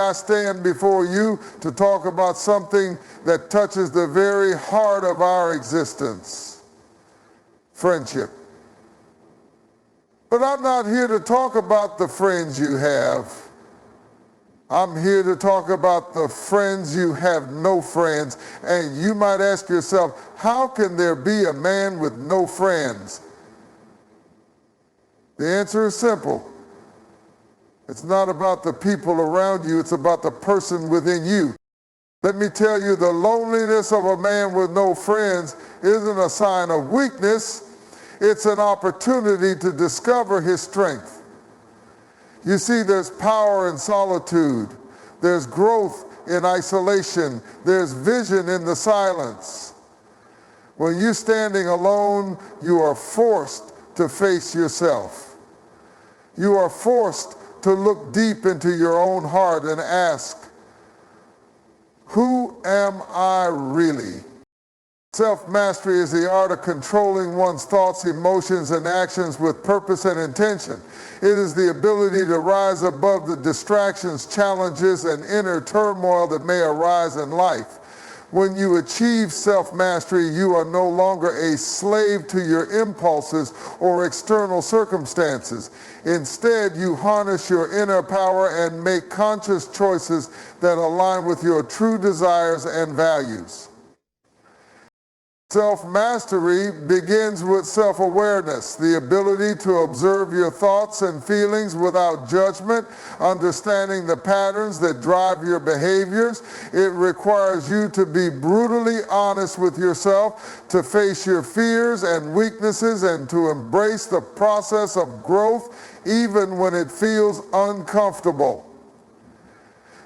I stand before you to talk about something that touches the very heart of our existence: friendship. But I'm not here to talk about the friends you have. I'm here to talk about the friends you have no friends. And you might ask yourself, how can there be a man with no friends? The answer is simple. It's not about the people around you, it's about the person within you. Let me tell you, the loneliness of a man with no friends isn't a sign of weakness, it's an opportunity to discover his strength. You see, there's power in solitude, there's growth in isolation, there's vision in the silence. When you're standing alone, you are forced to face yourself. You are forced to look deep into your own heart and ask, who am I really? Self-mastery is the art of controlling one's thoughts, emotions, and actions with purpose and intention. It is the ability to rise above the distractions, challenges, and inner turmoil that may arise in life. When you achieve self-mastery, you are no longer a slave to your impulses or external circumstances. Instead, you harness your inner power and make conscious choices that align with your true desires and values. Self-mastery begins with self-awareness, the ability to observe your thoughts and feelings without judgment, understanding the patterns that drive your behaviors. It requires you to be brutally honest with yourself, to face your fears and weaknesses, and to embrace the process of growth even when it feels uncomfortable.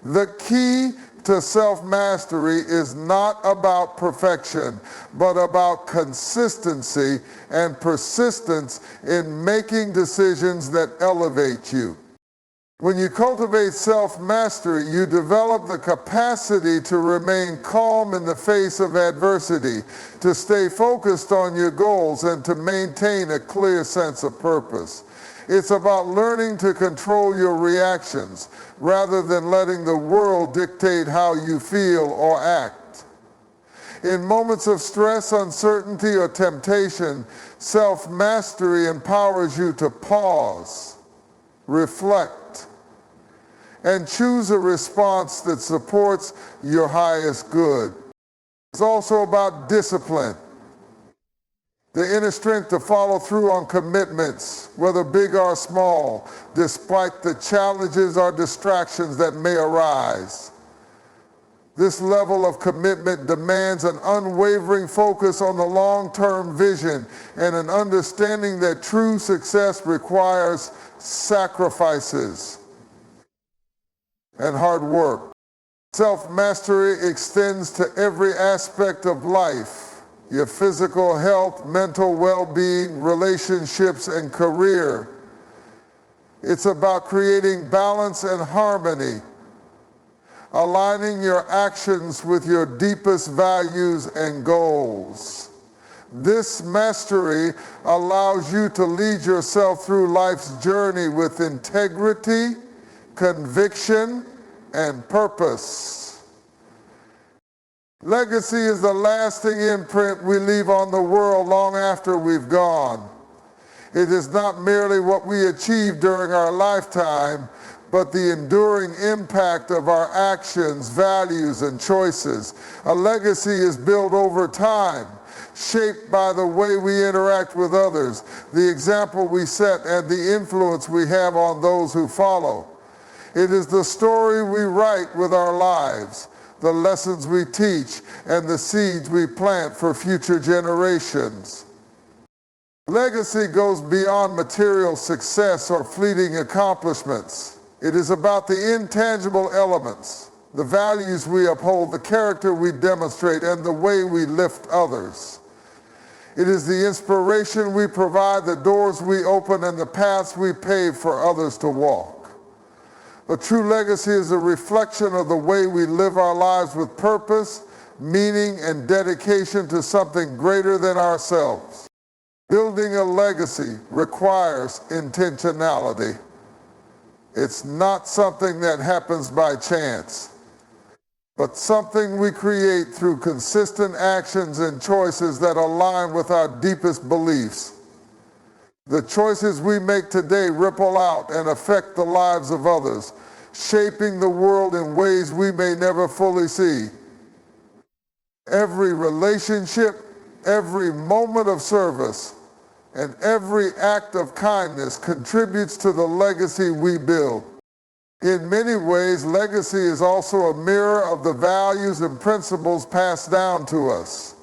The key to self-mastery is not about perfection, but about consistency and persistence in making decisions that elevate you. When you cultivate self-mastery, you develop the capacity to remain calm in the face of adversity, to stay focused on your goals, and to maintain a clear sense of purpose. It's about learning to control your reactions rather than letting the world dictate how you feel or act. In moments of stress, uncertainty, or temptation, self-mastery empowers you to pause, reflect, and choose a response that supports your highest good. It's also about discipline. The inner strength to follow through on commitments, whether big or small, despite the challenges or distractions that may arise. This level of commitment demands an unwavering focus on the long-term vision and an understanding that true success requires sacrifices and hard work. Self-mastery extends to every aspect of life. Your physical health, mental well-being, relationships, and career. It's about creating balance and harmony, aligning your actions with your deepest values and goals. This mastery allows you to lead yourself through life's journey with integrity, conviction, and purpose. Legacy is the lasting imprint we leave on the world long after we've gone. It is not merely what we achieve during our lifetime, but the enduring impact of our actions, values, and choices. A legacy is built over time, shaped by the way we interact with others, the example we set, and the influence we have on those who follow. It is the story we write with our lives, the lessons we teach, and the seeds we plant for future generations. Legacy goes beyond material success or fleeting accomplishments. It is about the intangible elements, the values we uphold, the character we demonstrate, and the way we lift others. It is the inspiration we provide, the doors we open, and the paths we pave for others to walk. A true legacy is a reflection of the way we live our lives with purpose, meaning, and dedication to something greater than ourselves. Building a legacy requires intentionality. It's not something that happens by chance, but something we create through consistent actions and choices that align with our deepest beliefs. The choices we make today ripple out and affect the lives of others, shaping the world in ways we may never fully see. Every relationship, every moment of service, and every act of kindness contributes to the legacy we build. In many ways, legacy is also a mirror of the values and principles passed down to us.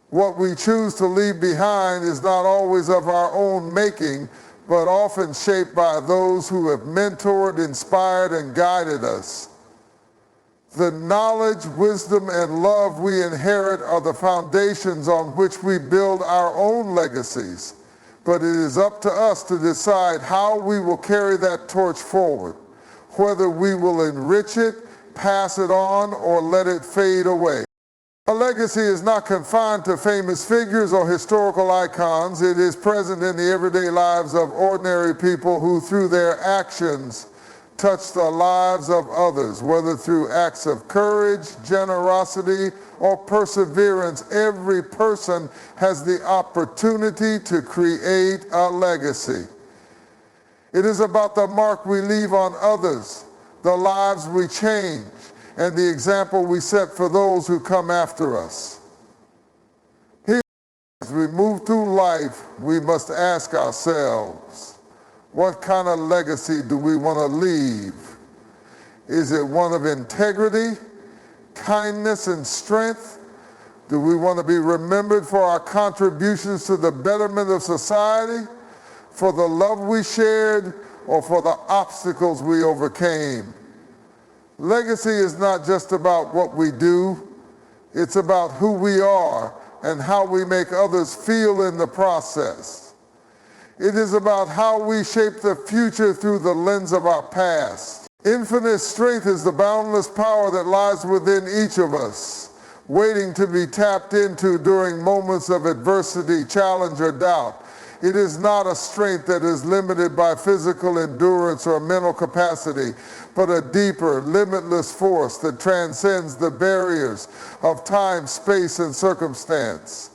What we choose to leave behind is not always of our own making, but often shaped by those who have mentored, inspired, and guided us. The knowledge, wisdom, and love we inherit are the foundations on which we build our own legacies. But it is up to us to decide how we will carry that torch forward, whether we will enrich it, pass it on, or let it fade away. A legacy is not confined to famous figures or historical icons. It is present in the everyday lives of ordinary people who, through their actions, touch the lives of others, whether through acts of courage, generosity, or perseverance. Every person has the opportunity to create a legacy. It is about the mark we leave on others, the lives we change, and the example we set for those who come after us. Here, as we move through life, we must ask ourselves, what kind of legacy do we want to leave? Is it one of integrity, kindness, and strength? Do we want to be remembered for our contributions to the betterment of society, for the love we shared, or for the obstacles we overcame? Legacy is not just about what we do, it's about who we are and how we make others feel in the process. It is about how we shape the future through the lens of our past. Infinite strength is the boundless power that lies within each of us, waiting to be tapped into during moments of adversity, challenge, or doubt. It is not a strength that is limited by physical endurance or mental capacity, but a deeper, limitless force that transcends the barriers of time, space, and circumstance.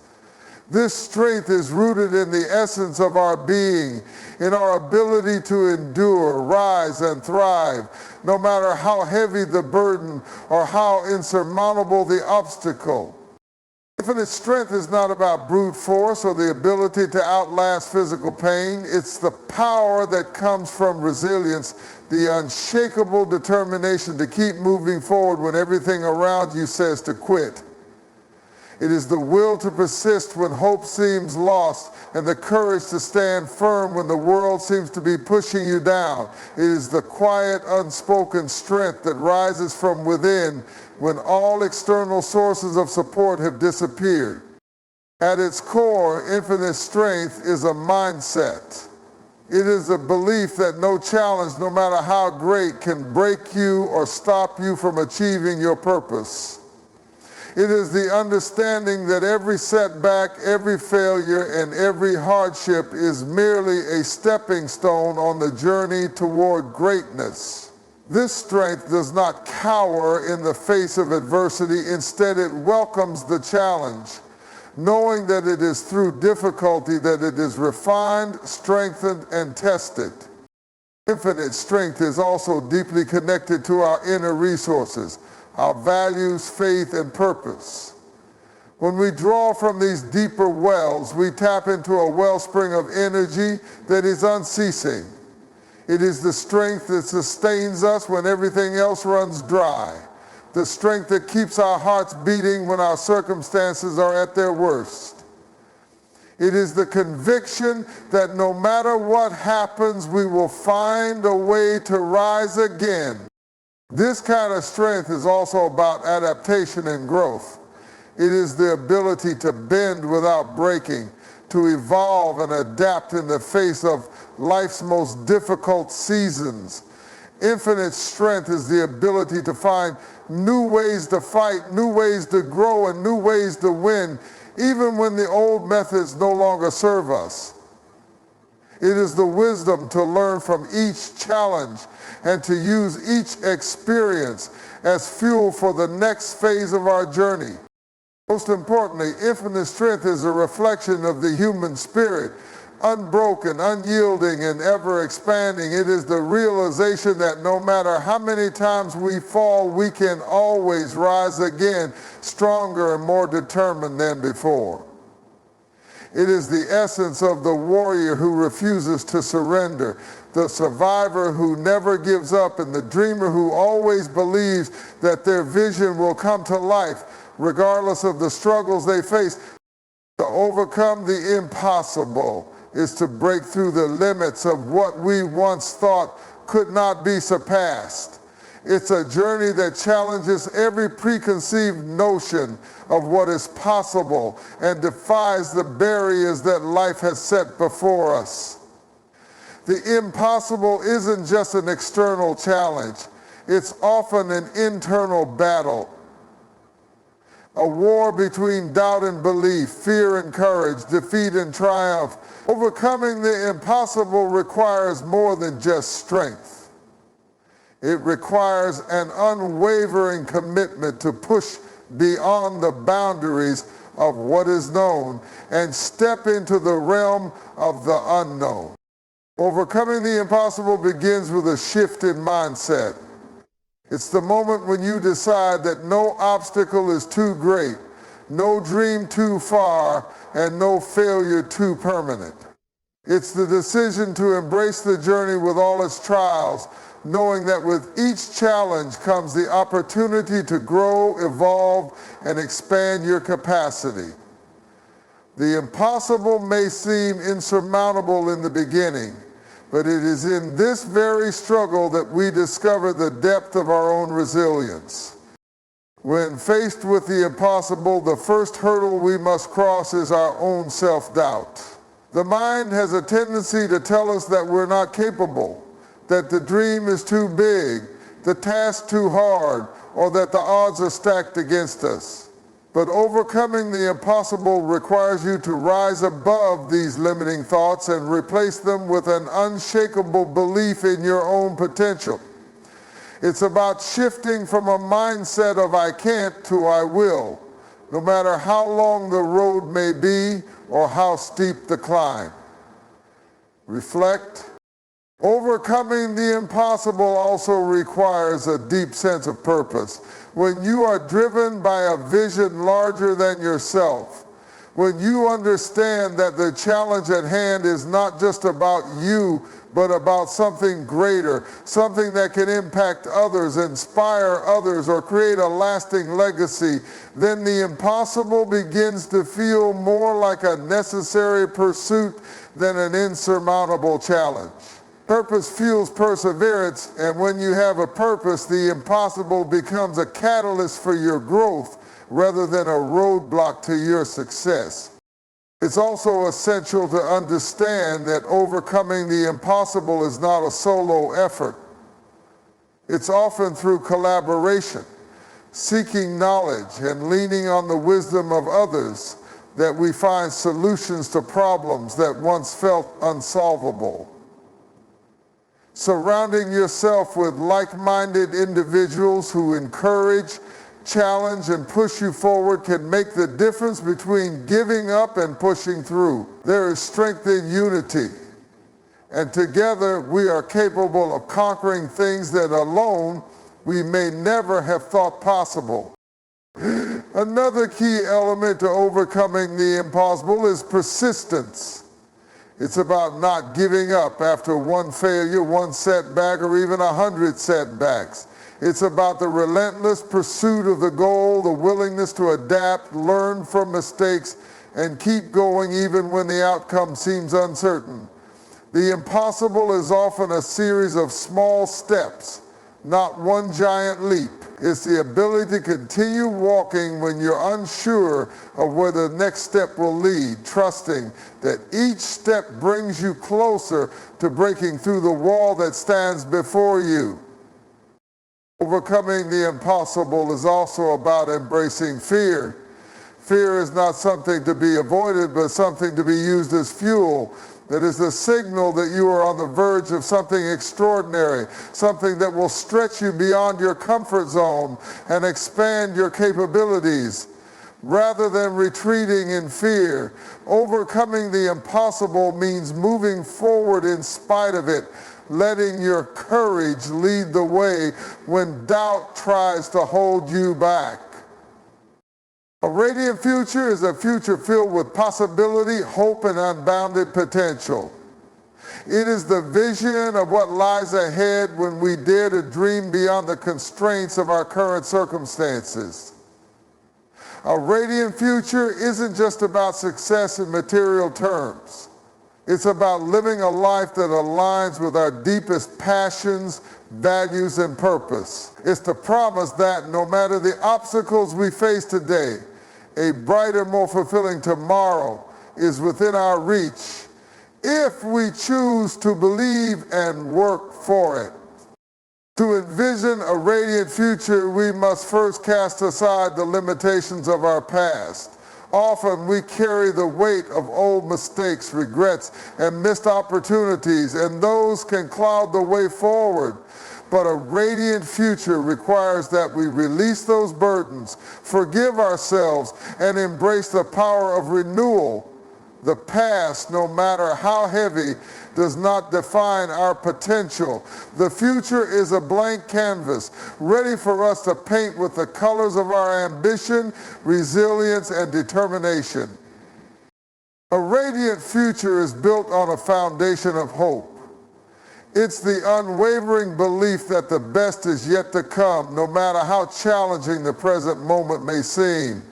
This strength is rooted in the essence of our being, in our ability to endure, rise, and thrive, no matter how heavy the burden or how insurmountable the obstacle. Infinite strength is not about brute force or the ability to outlast physical pain. It's the power that comes from resilience, the unshakable determination to keep moving forward when everything around you says to quit. It is the will to persist when hope seems lost and the courage to stand firm when the world seems to be pushing you down. It is the quiet, unspoken strength that rises from within when all external sources of support have disappeared. At its core, infinite strength is a mindset. It is a belief that no challenge, no matter how great, can break you or stop you from achieving your purpose. It is the understanding that every setback, every failure, and every hardship is merely a stepping stone on the journey toward greatness. This strength does not cower in the face of adversity. Instead, it welcomes the challenge, knowing that it is through difficulty that it is refined, strengthened, and tested. Infinite strength is also deeply connected to our inner resources, our values, faith, and purpose. When we draw from these deeper wells, we tap into a wellspring of energy that is unceasing. It is the strength that sustains us when everything else runs dry, the strength that keeps our hearts beating when our circumstances are at their worst. It is the conviction that no matter what happens, we will find a way to rise again. This kind of strength is also about adaptation and growth. It is the ability to bend without breaking, to evolve and adapt in the face of life's most difficult seasons. Infinite strength is the ability to find new ways to fight, new ways to grow, and new ways to win, even when the old methods no longer serve us. It is the wisdom to learn from each challenge and to use each experience as fuel for the next phase of our journey. Most importantly, infinite strength is a reflection of the human spirit, unbroken, unyielding, and ever expanding. It is the realization that no matter how many times we fall, we can always rise again, stronger and more determined than before. It is the essence of the warrior who refuses to surrender, the survivor who never gives up, and the dreamer who always believes that their vision will come to life, regardless of the struggles they face. To overcome the impossible is to break through the limits of what we once thought could not be surpassed. It's a journey that challenges every preconceived notion of what is possible and defies the barriers that life has set before us. The impossible isn't just an external challenge. It's often an internal battle. A war between doubt and belief, fear and courage, defeat and triumph. Overcoming the impossible requires more than just strength. It requires an unwavering commitment to push beyond the boundaries of what is known and step into the realm of the unknown. Overcoming the impossible begins with a shift in mindset. It's the moment when you decide that no obstacle is too great, no dream too far, and no failure too permanent. It's the decision to embrace the journey with all its trials, knowing that with each challenge comes the opportunity to grow, evolve, and expand your capacity. The impossible may seem insurmountable in the beginning, but it is in this very struggle that we discover the depth of our own resilience. When faced with the impossible, the first hurdle we must cross is our own self-doubt. The mind has a tendency to tell us that we're not capable, that the dream is too big, the task too hard, or that the odds are stacked against us. But overcoming the impossible requires you to rise above these limiting thoughts and replace them with an unshakable belief in your own potential. It's about shifting from a mindset of I can't to I will, no matter how long the road may be or how steep the climb. Reflect. Overcoming the impossible also requires a deep sense of purpose. When you are driven by a vision larger than yourself, when you understand that the challenge at hand is not just about you, but about something greater, something that can impact others, inspire others, or create a lasting legacy, then the impossible begins to feel more like a necessary pursuit than an insurmountable challenge. Purpose fuels perseverance, and when you have a purpose, the impossible becomes a catalyst for your growth rather than a roadblock to your success. It's also essential to understand that overcoming the impossible is not a solo effort. It's often through collaboration, seeking knowledge, and leaning on the wisdom of others that we find solutions to problems that once felt unsolvable. Surrounding yourself with like-minded individuals who encourage, challenge, and push you forward can make the difference between giving up and pushing through. There is strength in unity, and together we are capable of conquering things that alone we may never have thought possible. Another key element to overcoming the impossible is persistence. It's about not giving up after one failure, one setback, or even 100 setbacks. It's about the relentless pursuit of the goal, the willingness to adapt, learn from mistakes, and keep going even when the outcome seems uncertain. The impossible is often a series of small steps, not one giant leap. It's the ability to continue walking when you're unsure of where the next step will lead, trusting that each step brings you closer to breaking through the wall that stands before you. Overcoming the impossible is also about embracing fear. Fear is not something to be avoided, but something to be used as fuel. That is the signal that you are on the verge of something extraordinary, something that will stretch you beyond your comfort zone and expand your capabilities. Rather than retreating in fear, overcoming the impossible means moving forward in spite of it, letting your courage lead the way when doubt tries to hold you back. A radiant future is a future filled with possibility, hope, and unbounded potential. It is the vision of what lies ahead when we dare to dream beyond the constraints of our current circumstances. A radiant future isn't just about success in material terms. It's about living a life that aligns with our deepest passions, values, and purpose. It's the promise that no matter the obstacles we face today, a brighter, more fulfilling tomorrow is within our reach if we choose to believe and work for it. To envision a radiant future, we must first cast aside the limitations of our past. Often we carry the weight of old mistakes, regrets, and missed opportunities, and those can cloud the way forward. But a radiant future requires that we release those burdens, forgive ourselves, and embrace the power of renewal. The past, no matter how heavy, does not define our potential. The future is a blank canvas, ready for us to paint with the colors of our ambition, resilience, and determination. A radiant future is built on a foundation of hope. It's the unwavering belief that the best is yet to come, no matter how challenging the present moment may seem.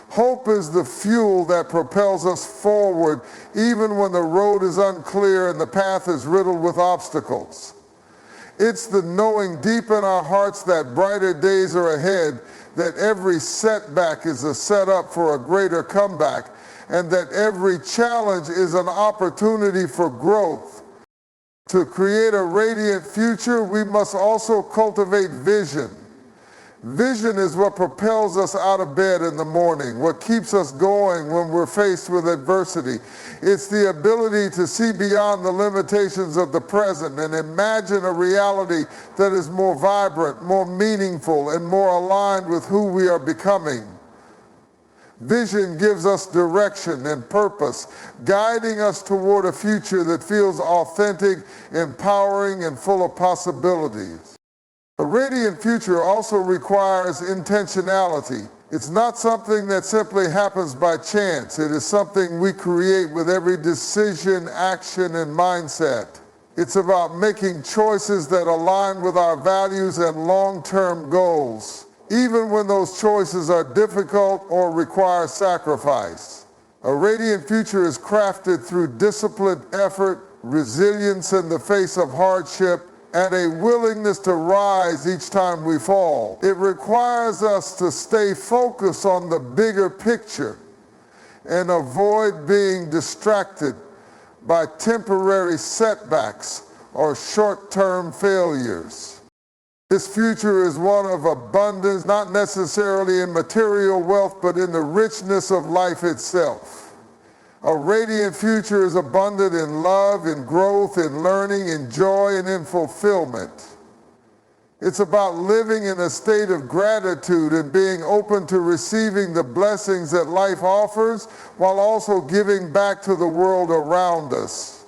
Hope is the fuel that propels us forward, even when the road is unclear and the path is riddled with obstacles. It's the knowing deep in our hearts that brighter days are ahead, that every setback is a setup for a greater comeback, and that every challenge is an opportunity for growth. To create a radiant future, we must also cultivate vision. Vision is what propels us out of bed in the morning, what keeps us going when we're faced with adversity. It's the ability to see beyond the limitations of the present and imagine a reality that is more vibrant, more meaningful, and more aligned with who we are becoming. Vision gives us direction and purpose, guiding us toward a future that feels authentic, empowering, and full of possibilities. A radiant future also requires intentionality. It's not something that simply happens by chance. It is something we create with every decision, action, and mindset. It's about making choices that align with our values and long-term goals, even when those choices are difficult or require sacrifice. A radiant future is crafted through disciplined effort, resilience in the face of hardship, and a willingness to rise each time we fall. It requires us to stay focused on the bigger picture and avoid being distracted by temporary setbacks or short-term failures. This future is one of abundance, not necessarily in material wealth, but in the richness of life itself. A radiant future is abundant in love, in growth, in learning, in joy, and in fulfillment. It's about living in a state of gratitude and being open to receiving the blessings that life offers, while also giving back to the world around us.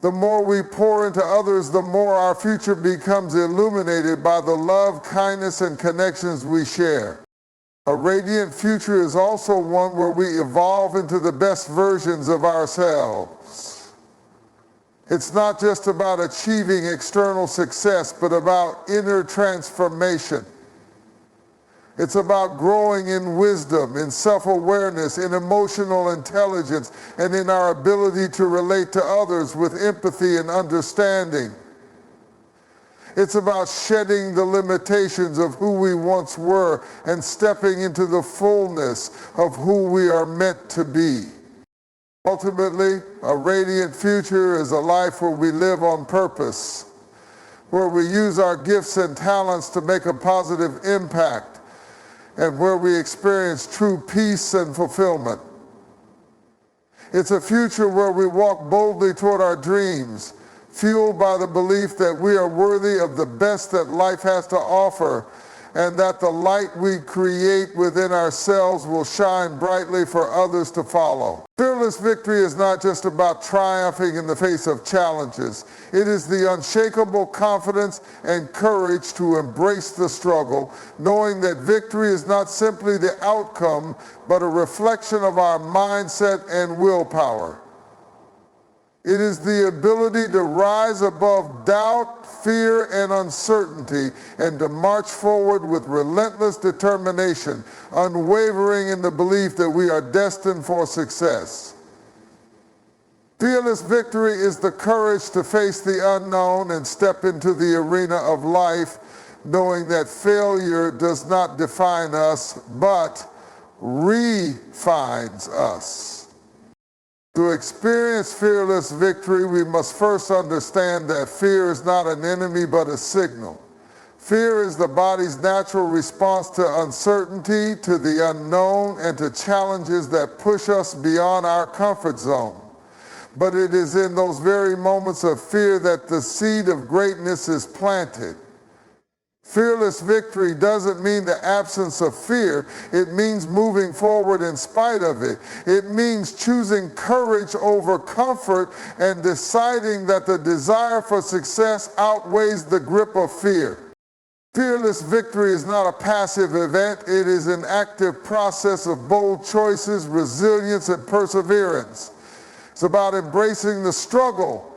The more we pour into others, the more our future becomes illuminated by the love, kindness, and connections we share. A radiant future is also one where we evolve into the best versions of ourselves. It's not just about achieving external success, but about inner transformation. It's about growing in wisdom, in self-awareness, in emotional intelligence, and in our ability to relate to others with empathy and understanding. It's about shedding the limitations of who we once were and stepping into the fullness of who we are meant to be. Ultimately, a radiant future is a life where we live on purpose, where we use our gifts and talents to make a positive impact, and where we experience true peace and fulfillment. It's a future where we walk boldly toward our dreams, fueled by the belief that we are worthy of the best that life has to offer, and that the light we create within ourselves will shine brightly for others to follow. Fearless victory is not just about triumphing in the face of challenges. It is the unshakable confidence and courage to embrace the struggle, knowing that victory is not simply the outcome, but a reflection of our mindset and willpower. It is the ability to rise above doubt, fear, and uncertainty, and to march forward with relentless determination, unwavering in the belief that we are destined for success. Fearless victory is the courage to face the unknown and step into the arena of life, knowing that failure does not define us, but refines us. To experience fearless victory, we must first understand that fear is not an enemy but a signal. Fear is the body's natural response to uncertainty, to the unknown, and to challenges that push us beyond our comfort zone. But it is in those very moments of fear that the seed of greatness is planted. Fearless victory doesn't mean the absence of fear. It means moving forward in spite of it. It means choosing courage over comfort and deciding that the desire for success outweighs the grip of fear. Fearless victory is not a passive event. It is an active process of bold choices, resilience, and perseverance. It's about embracing the struggle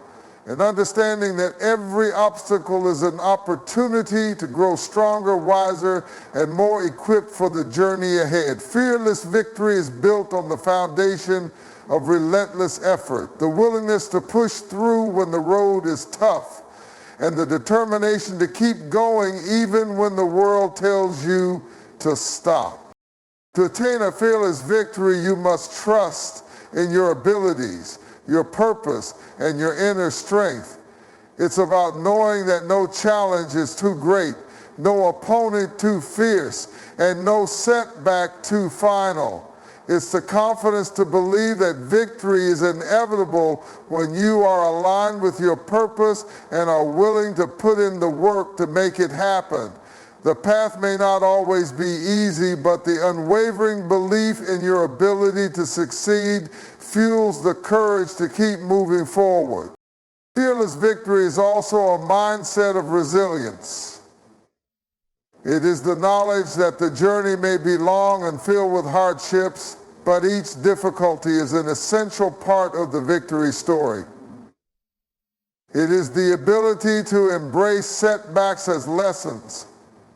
and understanding that every obstacle is an opportunity to grow stronger, wiser, and more equipped for the journey ahead. Fearless victory is built on the foundation of relentless effort, the willingness to push through when the road is tough, and the determination to keep going even when the world tells you to stop. To attain a fearless victory, you must trust in your abilities, your purpose, and your inner strength. It's about knowing that no challenge is too great, no opponent too fierce, and no setback too final. It's the confidence to believe that victory is inevitable when you are aligned with your purpose and are willing to put in the work to make it happen. The path may not always be easy, but the unwavering belief in your ability to succeed fuels the courage to keep moving forward. Fearless victory is also a mindset of resilience. It is the knowledge that the journey may be long and filled with hardships, but each difficulty is an essential part of the victory story. It is the ability to embrace setbacks as lessons,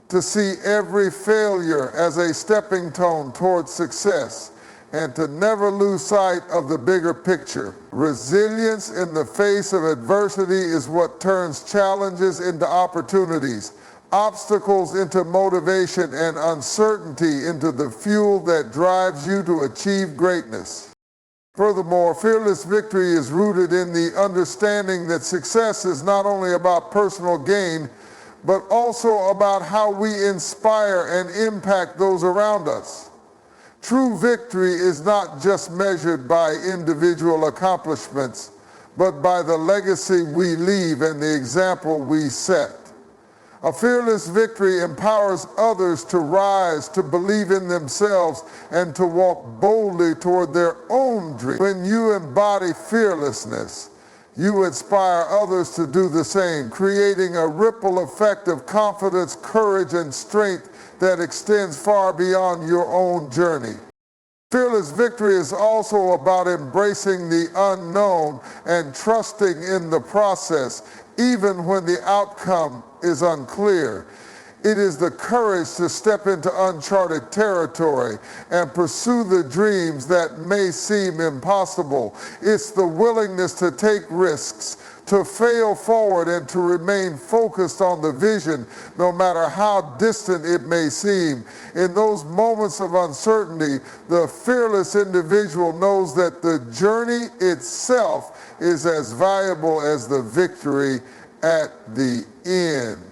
to see every failure as a stepping stone towards success, and to never lose sight of the bigger picture. Resilience in the face of adversity is what turns challenges into opportunities, obstacles into motivation, and uncertainty into the fuel that drives you to achieve greatness. Furthermore, fearless victory is rooted in the understanding that success is not only about personal gain, but also about how we inspire and impact those around us. True victory is not just measured by individual accomplishments, but by the legacy we leave and the example we set. A fearless victory empowers others to rise, to believe in themselves, and to walk boldly toward their own dreams. When you embody fearlessness, you inspire others to do the same, creating a ripple effect of confidence, courage, and strength that extends far beyond your own journey. Fearless victory is also about embracing the unknown and trusting in the process, even when the outcome is unclear. It is the courage to step into uncharted territory and pursue the dreams that may seem impossible. It's the willingness to take risks, to fail forward, and to remain focused on the vision, no matter how distant it may seem. In those moments of uncertainty, the fearless individual knows that the journey itself is as valuable as the victory at the end.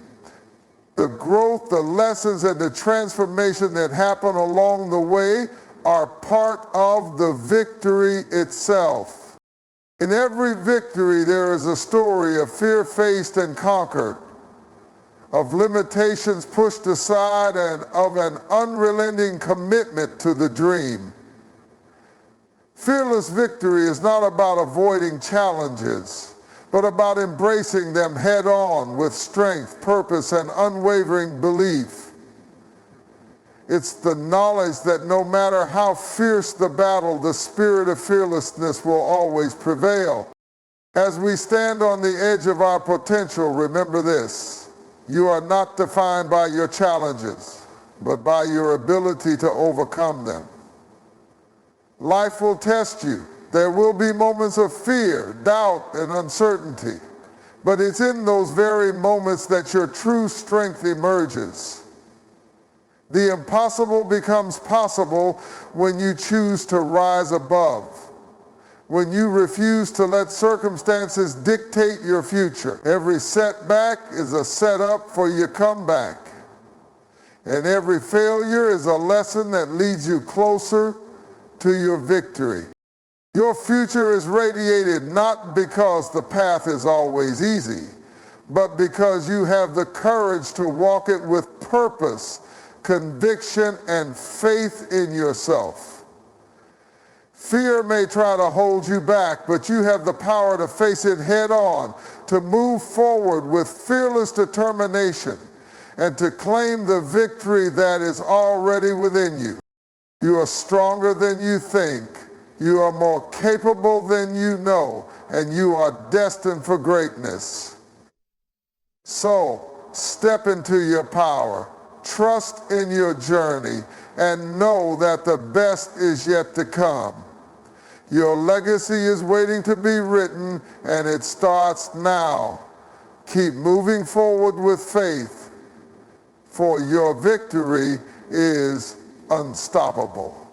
The growth, the lessons, and the transformation that happen along the way are part of the victory itself. In every victory, there is a story of fear faced and conquered, of limitations pushed aside, and of an unrelenting commitment to the dream. Fearless victory is not about avoiding challenges, but about embracing them head on with strength, purpose, and unwavering belief. It's the knowledge that no matter how fierce the battle, the spirit of fearlessness will always prevail. As we stand on the edge of our potential, remember this: you are not defined by your challenges, but by your ability to overcome them. Life will test you. There will be moments of fear, doubt, and uncertainty. But it's in those very moments that your true strength emerges. The impossible becomes possible when you choose to rise above, when you refuse to let circumstances dictate your future. Every setback is a setup for your comeback, and every failure is a lesson that leads you closer to your victory. Your future is radiated not because the path is always easy, but because you have the courage to walk it with purpose, conviction, and faith in yourself. Fear may try to hold you back, but you have the power to face it head on, to move forward with fearless determination, and to claim the victory that is already within you. You are stronger than you think. You are more capable than you know, and you are destined for greatness. So, step into your power. Trust in your journey and know that the best is yet to come. Your legacy is waiting to be written, and it starts now. Keep moving forward with faith, for your victory is unstoppable.